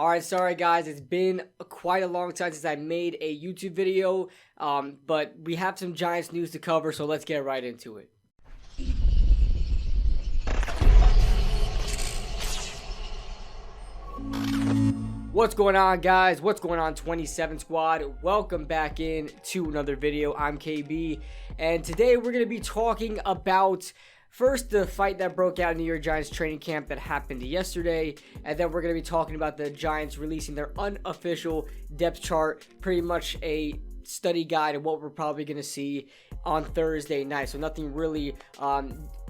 Alright, sorry guys, it's been quite a long time since I made a YouTube video, but we have some Giants news to cover, so let's get right into it. What's going on, guys? What's going on, 27 Squad? Welcome back in to another video. I'm KB, and today we're going to be talking about first the fight that broke out in New York Giants training camp that happened yesterday, and then we're going to be talking about the Giants releasing their unofficial depth chart, pretty much a study guide of what we're probably going to see on Thursday night. So nothing really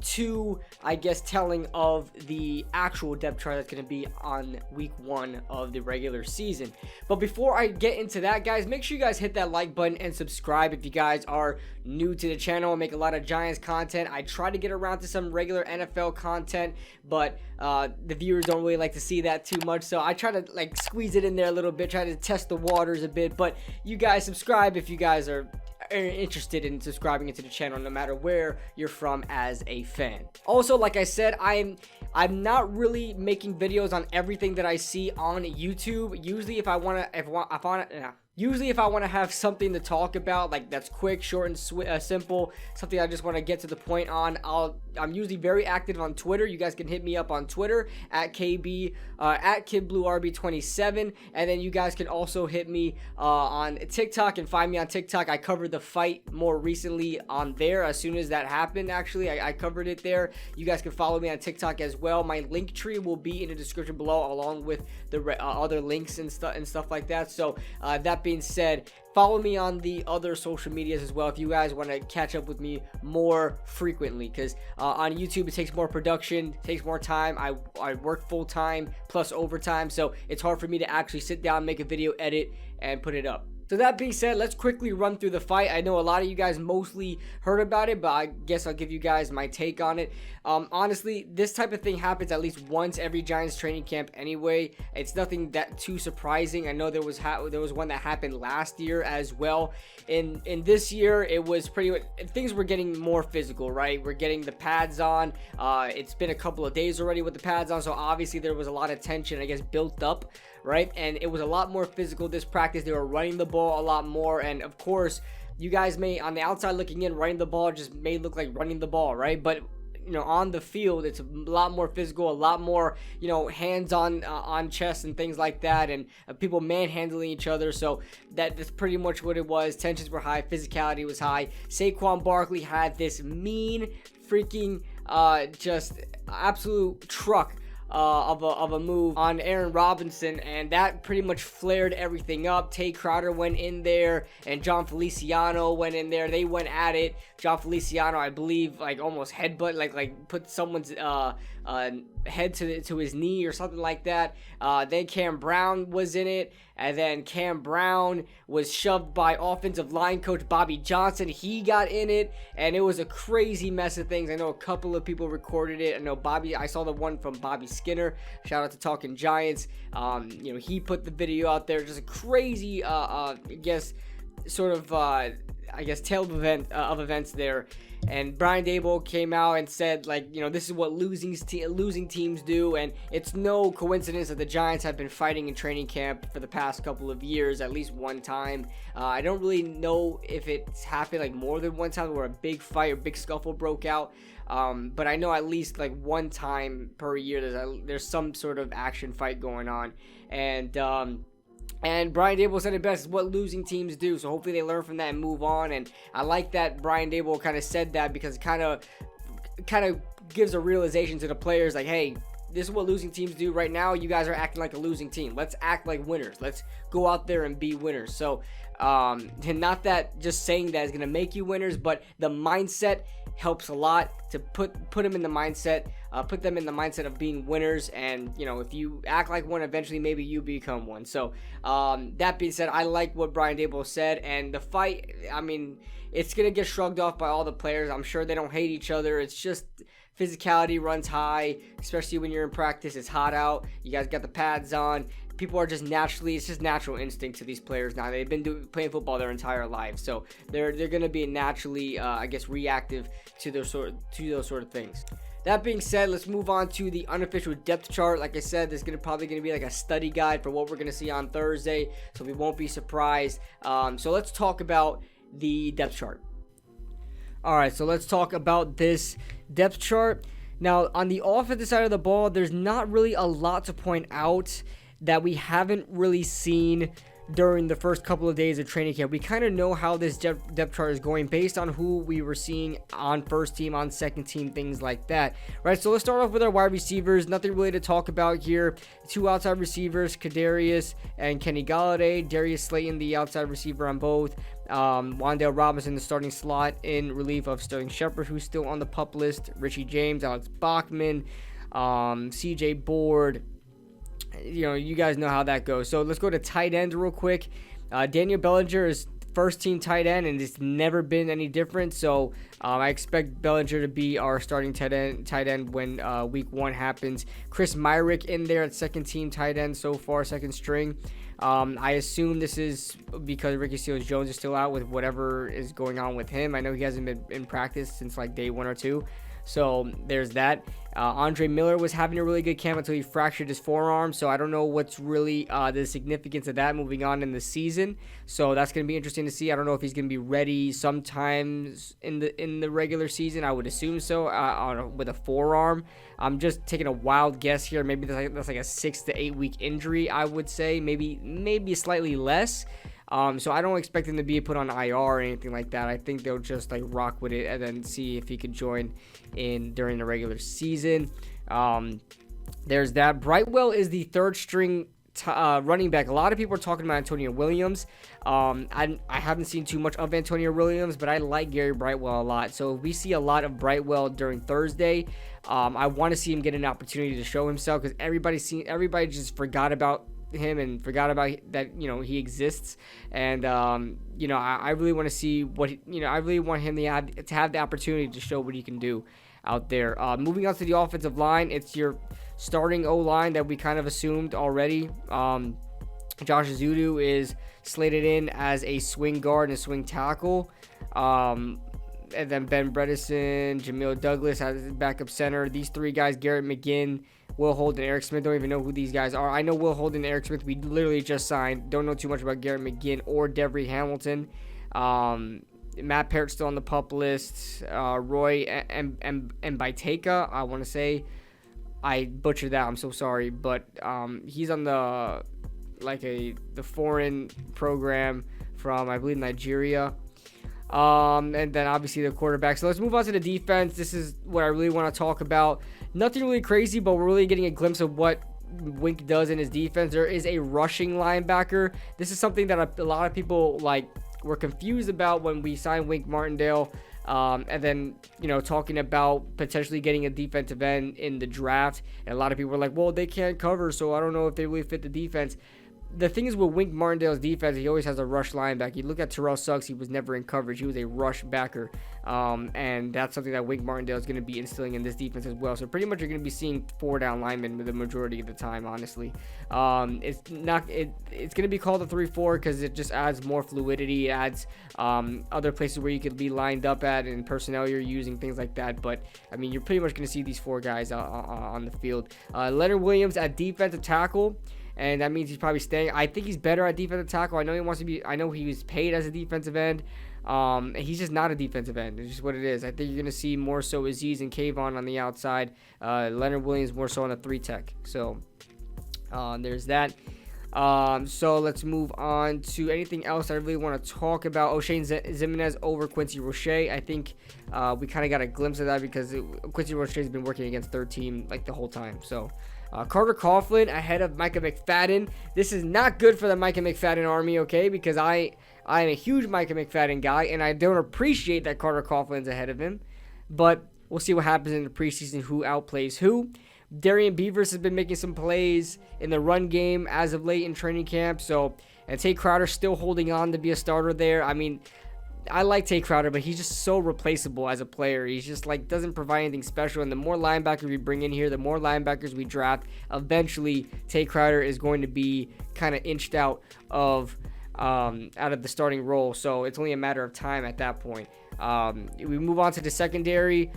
too, I guess, telling of the actual depth chart that's going to be on week 1 of the regular season. But before I get into that, guys, make sure you guys hit that like button and subscribe if you guys are new to the channel. I make a lot of Giants content. I try to get around to some regular NFL content, but the viewers don't really like to see that too much, so I try to like squeeze it in there a little bit, try to test the waters a bit. But you guys subscribe if you guys are interested in subscribing into the channel, no matter where you're from as a fan. Also, like I said, I'm not really making videos on everything that I see on YouTube. Usually if I want to have something to talk about, like that's quick, short, and simple, something I just want to get to the point on, I'm usually very active on Twitter. You guys can hit me up on Twitter at KB, at KidBlueRB27, and then you guys can also hit me on TikTok and find me on TikTok. I covered the fight more recently on there. As soon as that happened, actually, I covered it there. You guys can follow me on TikTok as well. My link tree will be in the description below, along with the other links and stuff like that. So that being said, follow me on the other social medias as well if you guys want to catch up with me more frequently, because on YouTube it takes more production, takes more time. I work full-time plus overtime, so it's hard for me to actually sit down, make a video, edit, and put it up. So that being said, let's quickly run through the fight. I know a lot of you guys mostly heard about it, but I guess I'll give you guys my take on it. Honestly, this type of thing happens at least once every Giants training camp anyway. It's nothing that too surprising. I know there was one that happened last year as well. In this year, it was pretty much, things were getting more physical, right? We're getting the pads on. It's been a couple of days already with the pads on, so obviously there was a lot of tension, I guess, built up, right? And it was a lot more physical this practice. They were running the ball a lot more, and of course, you guys may, on the outside looking in, running the ball just may look like running the ball, right? But you know, on the field, it's a lot more physical, a lot more, you know, hands on chest and things like that, and people manhandling each other. So that's pretty much what it was. Tensions were high, physicality was high. Saquon Barkley had this mean freaking just absolute truck of a move on Aaron Robinson, and that pretty much flared everything up. Tay Crowder went in there, and John Feliciano went in there. They went at it. John Feliciano, I believe, like almost headbutt, like put someone's head to his knee or something like that. Then Cam Brown was in it, and then Cam Brown was shoved by offensive line coach Bobby Johnson. He got in it, and it was a crazy mess of things. I know a couple of people recorded it. I know I saw the one from Bobby Skinner. Shout out to Talking Giants. You know, he put the video out there. Just a crazy, I guess, sort of, I guess, tail of events there. And Brian Daboll came out and said, like, you know, this is what losing teams do, and it's no coincidence that the Giants have been fighting in training camp for the past couple of years, at least one time. I don't really know if it's happened like more than one time where a big fight or big scuffle broke out, but I know at least like one time per year there's some sort of action fight going on, and Brian Daboll said it best, is what losing teams do. So hopefully they learn from that and move on. And I like that Brian Daboll kind of said that, because it kind of gives a realization to the players, like, hey, this is what losing teams do. Right now, you guys are acting like a losing team. Let's act like winners. Let's go out there and be winners. So, and not that just saying that is going to make you winners, but the mindset helps a lot to put them in the mindset, put them in the mindset of being winners. And you know, if you act like one, eventually maybe you become one. So that being said, I like what Brian Daboll said, and the fight, I mean, it's gonna get shrugged off by all the players. I'm sure they don't hate each other. It's just physicality runs high, especially when you're in practice. It's hot out. You guys got the pads on. People are just naturally, it's just natural instinct to these players now. They've been playing football their entire lives, so they're going to be naturally, I guess, reactive to those sort of things. that being said, let's move on to the unofficial depth chart. Like I said, there's probably going to be like a study guide for what we're going to see on Thursday, so we won't be surprised. So let's talk about the depth chart. All right, so let's talk about this depth chart. Now, on the offensive side of the ball, there's not really a lot to point out that we haven't really seen during the first couple of days of training camp. We kind of know how this depth chart is going based on who we were seeing on first team, on second team, things like that, right? So let's start off with our wide receivers. Nothing really to talk about here. Two outside receivers, Kadarius and Kenny Golladay. Darius Slayton, the outside receiver on both. Wan'Dale Robinson, the starting slot in relief of Sterling Shepard, who's still on the PUP list. Richie James, Alex Bachman, CJ Board. You know, you guys know how that goes. So let's go to tight end real quick. Daniel Bellinger is first team tight end, and it's never been any different. So I expect Bellinger to be our starting tight end when week 1 happens. Chris Myrick in there at second team tight end so far, second string. I assume this is because Ricky Seals-Jones is still out with whatever is going on with him. I know he hasn't been in practice since like day 1 or 2. So there's that. Andre Miller was having a really good camp until he fractured his forearm. So I don't know what's really the significance of that moving on in the season. So that's going to be interesting to see. I don't know if he's going to be ready sometimes in the regular season. I would assume so with a forearm. I'm just taking a wild guess here. Maybe that's like a 6 to 8 week injury, I would say. Maybe slightly less. So I don't expect him to be put on IR or anything like that. I think they'll just like rock with it and then see if he could join in during the regular season. There's that. Brightwell is the third string running back. A lot of people are talking about Antonio Williams. I haven't seen too much of Antonio Williams, but I like Gary Brightwell a lot. So if we see a lot of Brightwell during Thursday, I want to see him get an opportunity to show himself, because everybody just forgot about him and forgot about that, you know, he exists. And you know, I really want to see what I really want him to have the opportunity to show what he can do out there. Moving on to the offensive line, it's your starting O-line that we kind of assumed already. Josh Zudu is slated in as a swing guard and a swing tackle. And then Ben Bredesen, Jamil Douglas as backup center. These three guys, Garrett McGinn, Will Holden, Eric Smith, don't even know who these guys are. I know Will Holden and Eric Smith, we literally just signed. Don't know too much about Garrett McGinn or Devery Hamilton. Matt Parrott still on the PUP list. Roy Mbiteka, I want to say. I butchered that, I'm so sorry. But he's on the foreign program from, I believe, Nigeria. And then obviously the quarterback. So let's move on to the defense. This is what I really want to talk about. Nothing really crazy, but we're really getting a glimpse of what Wink does in his defense. There is a rushing linebacker. This is something that a lot of people were confused about when we signed Wink Martindale. And then, you know, talking about potentially getting a defensive end in the draft. And a lot of people were like, well, they can't cover, so I don't know if they really fit the defense. The thing is with Wink Martindale's defense, he always has a rush linebacker. You look at Terrell Suggs, he was never in coverage. He was a rush backer. And that's something that Wink Martindale is going to be instilling in this defense as well. So pretty much you're going to be seeing 4 down linemen the majority of the time, honestly. It's going to be called a 3-4 because it just adds more fluidity. It adds other places where you could be lined up at and personnel you're using, things like that. But, I mean, you're pretty much going to see these 4 guys on the field. Leonard Williams at defensive tackle. And that means he's probably staying. I think he's better at defensive tackle. I know he wants to be. I know he was paid as a defensive end. And he's just not a defensive end. It's just what it is. I think you're going to see more so Aziz and Kayvon on the outside. Leonard Williams more so on the 3-tech. So there's that. So let's move on to anything else I really want to talk about. Shane Zimenez over Quincy Roche. I think we kind of got a glimpse of that because Quincy Roche has been working against third team like the whole time. So Carter Coughlin ahead of Micah McFadden. This is not good for the Micah McFadden army, okay? Because I am a huge Micah McFadden guy, and I don't appreciate that Carter Coughlin's ahead of him. But we'll see what happens in the preseason, who outplays who. Darian Beavers has been making some plays in the run game as of late in training camp. And Tate Crowder still holding on to be a starter there. I mean, I like Tate Crowder, but he's just so replaceable as a player. He's just doesn't provide anything special. And the more linebackers we bring in here, the more linebackers we draft, eventually Tate Crowder is going to be kind of inched out of the starting role. So it's only a matter of time at that point. We move on to the secondary.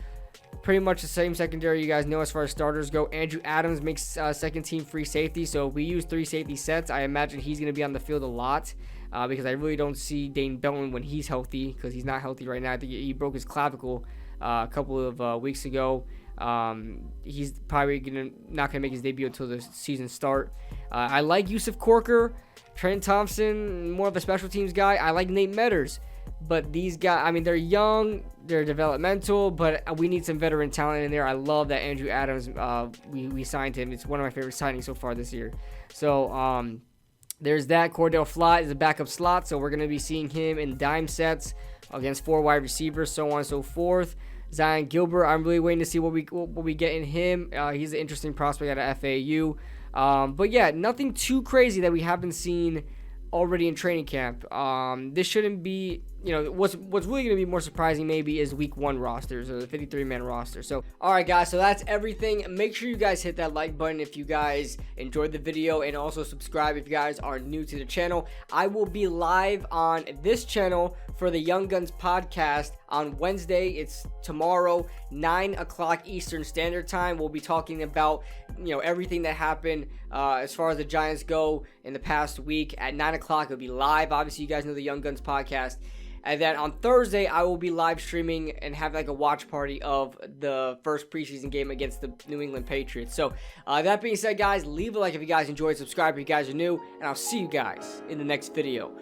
pretty much the same secondary you guys know as far as starters go. Andrew Adams makes second team free safety. So if we use 3 safety sets, I imagine he's going to be on the field a lot. Because I really don't see Dane Belton when he's healthy, because he's not healthy right now. I think he broke his clavicle a couple of weeks ago. He's probably not gonna make his debut until the season start. I like Yusuf Corker, Trent Thompson, more of a special teams guy. I like Nate Metters, but these guys, I mean, they're young, they're developmental, but we need some veteran talent in there. I love that Andrew Adams. We signed him. It's one of my favorite signings so far this year. So there's that. Cordell Flott is a backup slot, so we're going to be seeing him in dime sets against 4 wide receivers, so on and so forth. Zion Gilbert, I'm really waiting to see what we get in him. He's an interesting prospect out of FAU. But yeah, nothing too crazy that we haven't seen already in training camp. This shouldn't be, what's really going to be more surprising maybe is week 1 rosters, or the 53-man roster. So, all right, guys, so that's everything. Make sure you guys hit that like button if you guys enjoyed the video, and also subscribe if you guys are new to the channel. I will be live on this channel for the Young Guns podcast on Wednesday. It's tomorrow, 9 o'clock Eastern Standard Time. We'll be talking about, everything that happened as far as the Giants go in the past week. At 9 o'clock, it'll be live. Obviously, you guys know the Young Guns podcast. And then on Thursday, I will be live streaming and have like a watch party of the first preseason game against the New England Patriots. So that being said, guys, leave a like if you guys enjoyed, subscribe if you guys are new, and I'll see you guys in the next video.